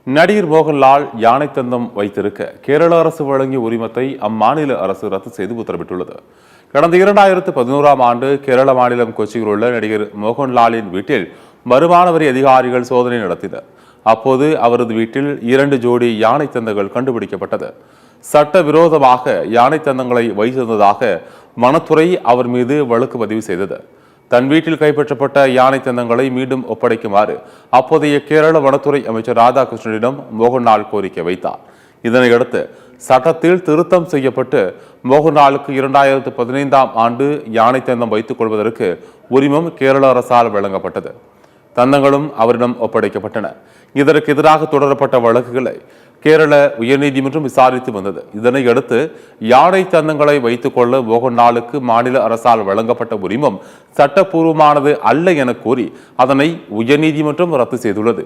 நடிகர் மோகன்லால் யானை தந்தம் வைத்திருக்க கேரள அரசு வழங்கிய உரிமத்தை அம்மாநில அரசு ரத்து செய்து உத்தரவிட்டுள்ளது. கடந்த 2011ஆம் ஆண்டு கேரள மாநிலம் கொச்சியில் உள்ள நடிகர் மோகன்லாலின் வீட்டில் வருமான வரி அதிகாரிகள் சோதனை நடத்தினர். அப்போது அவரது வீட்டில் 2 ஜோடி யானை தந்தங்கள் கண்டுபிடிக்கப்பட்டது. சட்டவிரோதமாக யானை தந்தங்களை வைத்திருந்ததாக வனத்துறை அவர் மீது வழக்கு பதிவு செய்தது. தன் வீட்டில் கைப்பற்றப்பட்ட யானை தந்தங்களை மீண்டும் ஒப்படைக்குமாறு அப்போதைய கேரள வனத்துறை அமைச்சர் ராதாகிருஷ்ணனிடம் மோகன்லால் கோரிக்கை வைத்தார். இதனையடுத்து சட்டத்தில் திருத்தம் செய்யப்பட்டு மோகன்லாலுக்கு 2015ஆம் ஆண்டு யானை தந்தம் வைத்துக் கொள்வதற்கு உரிமம் கேரள அரசால் வழங்கப்பட்டது. தந்தங்களும் அவரிடம் ஒப்படைக்கப்பட்டன. இதற்கு எதிராக தொடரப்பட்ட வழக்குகளை கேரள உயர்நீதிமன்றம் விசாரித்து வந்தது. இதனையடுத்து யானை தந்தங்களை வைத்துக் கொள்ள மோகன்லாலுக்கு மாநில அரசால் வழங்கப்பட்ட உரிமம் சட்டப்பூர்வமானது அல்ல என கூறி அதனை உயர்நீதிமன்றம் ரத்து செய்துள்ளது.